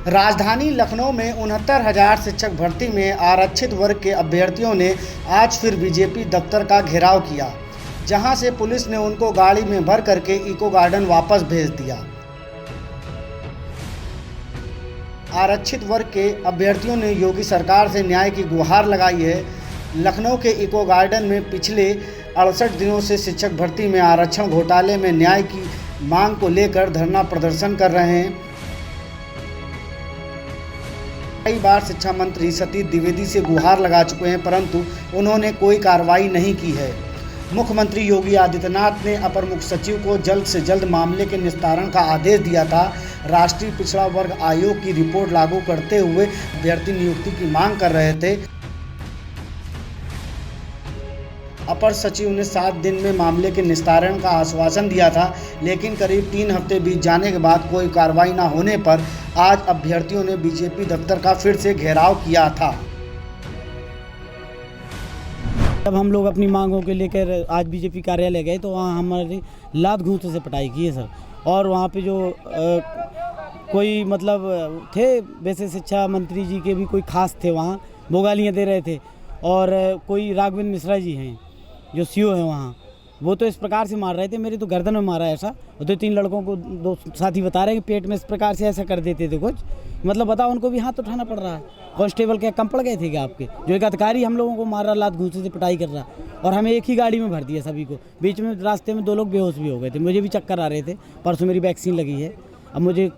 राजधानी लखनऊ में 69,000 शिक्षक भर्ती में आरक्षित वर्ग के अभ्यर्थियों ने आज फिर बीजेपी दफ्तर का घेराव किया, जहां से पुलिस ने उनको गाड़ी में भर करके इको गार्डन वापस भेज दिया। आरक्षित वर्ग के अभ्यर्थियों ने योगी सरकार से न्याय की गुहार लगाई है। लखनऊ के इको गार्डन में पिछले 68 दिनों से शिक्षक भर्ती में आरक्षण घोटाले में न्याय की मांग को लेकर धरना प्रदर्शन कर रहे हैं। कई बार शिक्षा मंत्री सतीश द्विवेदी से गुहार लगा चुके हैं, परंतु उन्होंने कोई कार्रवाई नहीं की है। मुख्यमंत्री योगी आदित्यनाथ ने अपर मुख्य सचिव को जल्द से जल्द मामले के निस्तारण का आदेश दिया था। राष्ट्रीय पिछड़ा वर्ग आयोग की रिपोर्ट लागू करते हुए अभ्यर्थी नियुक्ति की मांग कर रहे थे। अपर सचिव ने 7 दिन में मामले के निस्तारण का आश्वासन दिया था, लेकिन करीब 3 हफ्ते बीत जाने के बाद कोई कार्रवाई न होने पर आज अभ्यर्थियों ने बीजेपी दफ्तर का फिर से घेराव किया था। जब हम लोग अपनी मांगों के लेकर आज बीजेपी कार्यालय गए तो वहाँ हमारी लात घूंसे से पिटाई की है सर। और वहाँ पे जो कोई मतलब थे, वैसे शिक्षा मंत्री जी के भी कोई खास थे, वहाँ वो गालियाँ दे रहे थे। और कोई राघवेंद्र मिश्रा जी हैं जो सीओ है वहाँ, वो तो इस प्रकार से मार रहे थे, मेरी तो गर्दन में मारा ऐसा। और 2-3 लड़कों को 2 साथी बता रहे हैं कि पेट में इस प्रकार से ऐसा कर देते थे कुछ। मतलब बताओ, उनको भी हाथ उठाना पड़ रहा है। कांस्टेबल क्या कम पड़ गए थे क्या आपके? जो एक अधिकारी हम लोगों को मार रहा, लात घूंसे से पिटाई कर रहा, और हमें एक ही गाड़ी में भर दिया सभी को। बीच में रास्ते में 2 लोग बेहोश भी हो गए थे, मुझे भी चक्कर आ रहे थे। परसों मेरी वैक्सीन लगी है। अब मुझे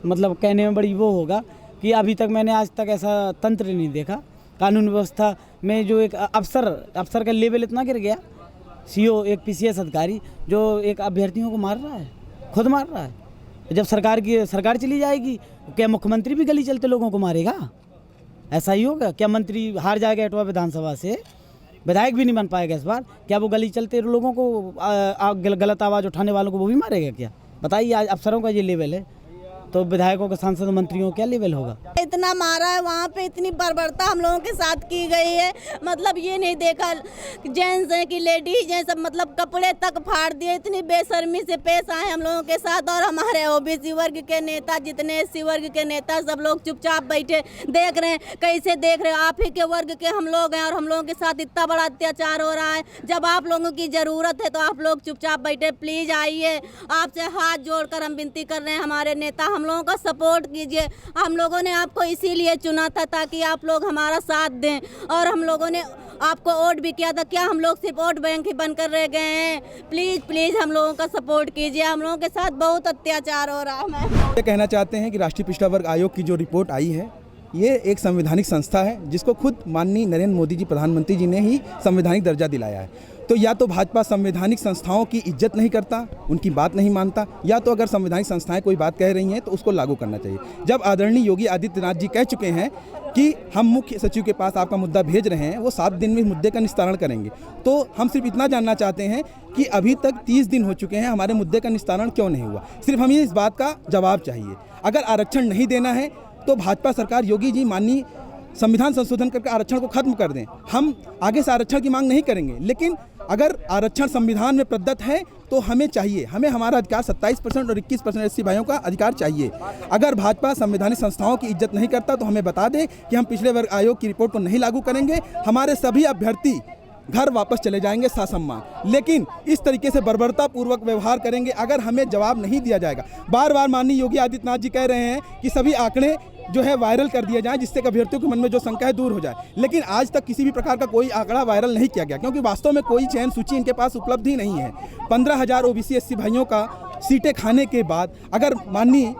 मतलब कहने में बड़ी वो होगा कि अभी तक मैंने आज तक ऐसा तंत्र नहीं देखा। कानून व्यवस्था में जो एक अफसर का लेवल इतना गिर गया, सीओ एक पीसीएस अधिकारी जो एक अभ्यर्थियों को मार रहा है, खुद मार रहा है। जब सरकार चली जाएगी, क्या मुख्यमंत्री भी गली चलते लोगों को मारेगा? ऐसा ही होगा क्या? मंत्री हार जाएगा एटवा विधानसभा से, विधायक भी नहीं बन पाएगा इस बार, क्या वो गली चलते लोगों को गलत आवाज़ उठाने वालों को वो भी मारेगा क्या? बताइए, आज अफसरों का ये लेवल है तो विधायकों के, सांसद, मंत्रियों क्या लेवल होगा? इतना मारा है वहाँ पे, इतनी बर्बरता हम लोगों के साथ की गई है। मतलब ये नहीं देखा जेंट्स हैं कि लेडीज हैं, सब मतलब कपड़े तक फाड़ दिए। इतनी बेशर्मी से पेश आए हम लोगों के साथ। और हमारे ओबीसी वर्ग के नेता, जितने एससी वर्ग के नेता, सब लोग चुपचाप बैठे देख रहे हैं। कैसे देख रहे हैं? आप ही के वर्ग के हम लोग हैं और हम लोगों के साथ इतना बड़ा अत्याचार हो रहा है। जब आप लोगों की ज़रूरत है तो आप लोग चुपचाप बैठे। प्लीज़ आइए, आपसे हाथ जोड़कर हम विनती कर रहे हैं, हमारे नेता हम लोगों का सपोर्ट कीजिए। हम लोगों ने आपको इसीलिए चुना था ताकि आप लोग हमारा साथ दें, और हम लोगों ने आपको वोट भी किया था। क्या हम लोग सिर्फ वोट बैंक ही बनकर रह गए हैं? प्लीज़ हम लोगों का सपोर्ट कीजिए। हम लोगों के साथ बहुत अत्याचार हो रहा है। मैं ये कहना चाहते हैं कि राष्ट्रीय पिछड़ा वर्ग आयोग की जो रिपोर्ट आई है, ये एक संवैधानिक संस्था है जिसको खुद माननीय नरेंद्र मोदी जी, प्रधानमंत्री जी ने ही संवैधानिक दर्जा दिलाया है। तो या तो भाजपा संवैधानिक संस्थाओं की इज्जत नहीं करता, उनकी बात नहीं मानता, या तो अगर संवैधानिक संस्थाएं कोई बात कह रही हैं तो उसको लागू करना चाहिए। जब आदरणीय योगी आदित्यनाथ जी कह चुके हैं कि हम मुख्य सचिव के पास आपका मुद्दा भेज रहे हैं, वो 7 दिन में मुद्दे का निस्तारण करेंगे, तो हम सिर्फ इतना जानना चाहते हैं कि अभी तक 30 दिन हो चुके हैं, हमारे मुद्दे का निस्तारण क्यों नहीं हुआ? सिर्फ हमें इस बात का जवाब चाहिए। अगर आरक्षण नहीं देना है तो भाजपा सरकार, योगी जी माननीय संविधान संशोधन करके आरक्षण को खत्म कर दें। हम आगे से आरक्षण की मांग नहीं करेंगे, लेकिन अगर आरक्षण संविधान में प्रदत्त है तो हमें चाहिए, हमें हमारा अधिकार 27% और 21% एससी भाइयों का अधिकार चाहिए। अगर भाजपा संवैधानिक संस्थाओं की इज्जत नहीं करता तो हमें बता दे कि हम पिछड़े वर्ग आयोग की रिपोर्ट को नहीं लागू करेंगे, हमारे सभी अभ्यर्थी घर वापस चले जाएंगे ससम्मान। लेकिन इस तरीके से बर्बरता पूर्वक व्यवहार करेंगे अगर हमें जवाब नहीं दिया जाएगा। बार बार माननीय योगी आदित्यनाथ जी कह रहे हैं कि सभी आंकड़े जो है वायरल कर दिए जाएं, जिससे अभ्यर्थियों के मन में जो शंका है दूर हो जाए, लेकिन आज तक किसी भी प्रकार का कोई आंकड़ा वायरल नहीं किया गया, क्योंकि वास्तव में कोई चयन सूची इनके पास उपलब्ध ही नहीं है। 15,000 ओबीसी एससी भाइयों का सीटें खाने के बाद अगर माननीय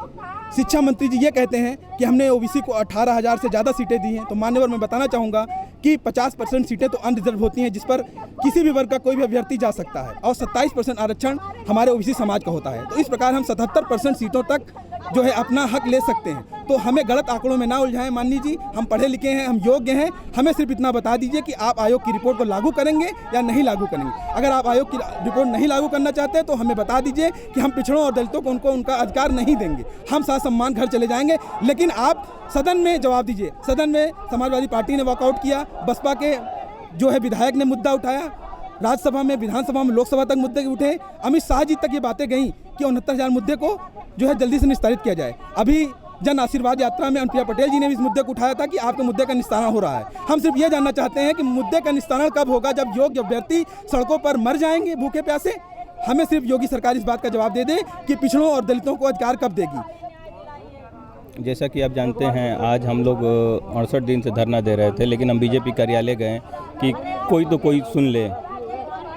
शिक्षा मंत्री जी ये कहते हैं कि हमने ओबीसी को 18,000 से ज़्यादा सीटें दी हैं, तो मान्यवर मैं बताना चाहूँगा कि 50% सीटें तो अनरिजर्व होती हैं, जिस पर किसी भी वर्ग का कोई भी अभ्यर्थी जा सकता है, और 27% आरक्षण हमारे ओबीसी समाज का होता है। तो इस प्रकार हम 77% सीटों तक जो है अपना हक ले सकते हैं। तो हमें गलत आंकड़ों में ना उलझाएं माननीय जी, हम पढ़े लिखे हैं, हम योग्य हैं। हमें सिर्फ इतना बता दीजिए कि आप आयोग की रिपोर्ट को लागू करेंगे या नहीं लागू करेंगे। अगर आप आयोग की रिपोर्ट नहीं लागू करना चाहते तो हमें बता दीजिए कि हम पिछड़ों और दलितों को उनका अधिकार नहीं देंगे, हम सम्मान घर चले जाएंगे। लेकिन आप सदन में जवाब दीजिए। सदन में समाजवादी पार्टी ने वॉकआउट किया, बसपा के जो है विधायक ने मुद्दा उठाया, राज्यसभा में, विधानसभा में, लोकसभा तक मुद्दे उठे, अमित शाह जी तक ये बातें गई कि 69,000 मुद्दे को जो है जल्दी से निस्तारित किया जाए। अभी जन आशीर्वाद यात्रा में अनुप्रिया पटेल जी ने भी इस मुद्दे को उठाया था कि आपके मुद्दे का निस्तारण हो रहा है। हम सिर्फ ये जानना चाहते हैं कि मुद्दे का निस्तारण कब होगा, जब योग्य अभ्यर्थी सड़कों पर मर जाएंगे भूखे प्यासे। हमें सिर्फ योगी सरकार इस बात का जवाब दे दे कि पिछड़ों और दलितों को अधिकार कब देगी। जैसा कि आप जानते हैं, आज हम लोग 68 दिन से धरना दे रहे थे, लेकिन हम बीजेपी कार्यालय गए कि कोई तो कोई सुन ले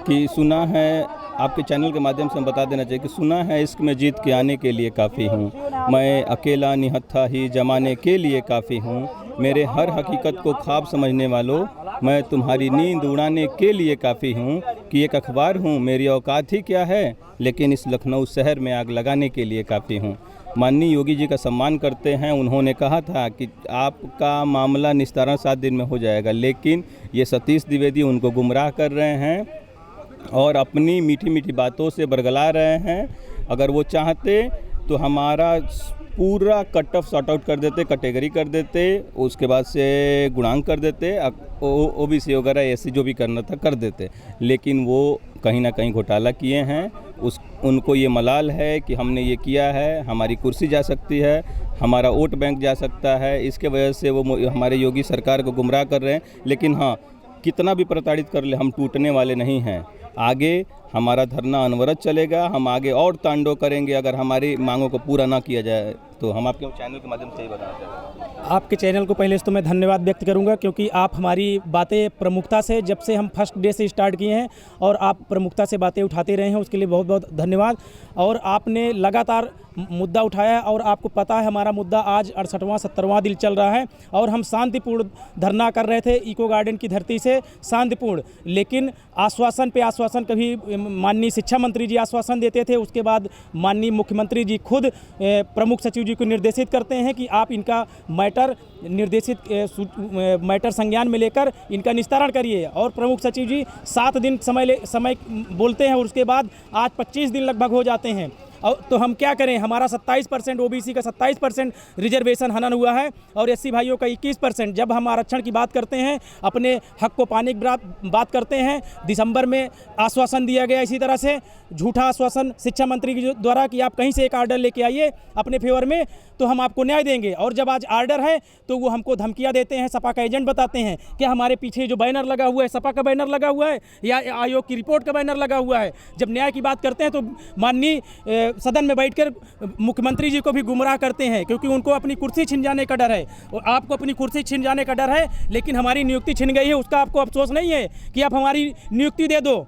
कि सुना है। आपके चैनल के माध्यम से हम बता देना चाहिए कि सुना है इश्क में जीत के आने के लिए काफ़ी हूँ, मैं अकेला निहत्था ही जमाने के लिए काफ़ी हूँ, मेरे हर हकीकत को ख्वाब समझने वालों, मैं तुम्हारी नींद उड़ाने के लिए काफ़ी हूँ, कि एक अखबार हूँ, मेरी औकात ही क्या है, लेकिन इस लखनऊ शहर में आग लगाने के लिए काफ़ी हूँ। माननीय योगी जी का सम्मान करते हैं। उन्होंने कहा था कि आपका मामला निस्तारण 7 दिन में हो जाएगा, लेकिन ये सतीश द्विवेदी उनको गुमराह कर रहे हैं और अपनी मीठी मीठी बातों से बरगला रहे हैं। अगर वो चाहते तो हमारा पूरा कट ऑफ सॉर्ट आउट कर देते, कैटेगरी कर देते, उसके बाद से गुणांक कर देते, ओबीसी वगैरह एससी जो भी करना था कर देते, लेकिन वो कहीं ना कहीं घोटाला किए हैं। उनको ये मलाल है कि हमने ये किया है, हमारी कुर्सी जा सकती है, हमारा वोट बैंक जा सकता है, इसके वजह से वो हमारे योगी सरकार को गुमराह कर रहे हैं। लेकिन हाँ, कितना भी प्रताड़ित कर ले, हम टूटने वाले नहीं हैं। आगे हमारा धरना अनवरत चलेगा, हम आगे और तांडव करेंगे अगर हमारी मांगों को पूरा ना किया जाए तो। हम आपके चैनल के माध्यम से ही बताना चाहते हैं। आपके चैनल को पहले से तो मैं धन्यवाद व्यक्त करूंगा, क्योंकि आप हमारी बातें प्रमुखता से, जब से हम फर्स्ट डे से स्टार्ट किए हैं और आप प्रमुखता से बातें उठाते रहे हैं, उसके लिए बहुत बहुत धन्यवाद। और आपने लगातार मुद्दा उठाया और आपको पता है हमारा मुद्दा आज 68वां 70वां दिन चल रहा है और हम शांतिपूर्ण धरना कर रहे थे इको गार्डन की धरती से, शांतिपूर्ण। लेकिन आश्वासन पे आश्वासन, कभी माननीय शिक्षा मंत्री जी आश्वासन देते थे, उसके बाद माननीय मुख्यमंत्री जी खुद प्रमुख सचिव जी को निर्देशित करते हैं कि आप इनका मैटर मैटर संज्ञान में लेकर इनका निस्तारण करिए, और प्रमुख सचिव जी 7 दिन समय बोलते हैं और उसके बाद आज 25 दिन लगभग हो जाते हैं। और तो हम क्या करें, हमारा 27% ओबीसी का 27% रिजर्वेशन हनन हुआ है और एससी भाइयों का 21%। जब हम आरक्षण की बात करते हैं, अपने हक को पाने की बात करते हैं, दिसंबर में आश्वासन दिया गया इसी तरह से झूठा आश्वासन शिक्षा मंत्री के द्वारा कि आप कहीं से एक आर्डर लेके आइए अपने फेवर में तो हम आपको न्याय देंगे, और जब आज आर्डर है तो वो हमको धमकियां देते हैं, सपा का एजेंट बताते हैं कि हमारे पीछे जो बैनर लगा हुआ है सपा का बैनर लगा हुआ है या आयोग की रिपोर्ट का बैनर लगा हुआ है। जब न्याय की बात करते हैं तो माननीय सदन में बैठकर मुख्यमंत्री जी को भी गुमराह करते हैं, क्योंकि उनको अपनी कुर्सी छिन जाने का डर है और आपको अपनी कुर्सी छिन जाने का डर है, लेकिन हमारी नियुक्ति छिन गई है, उसका आपको अफसोस नहीं है कि आप हमारी नियुक्ति दे दो।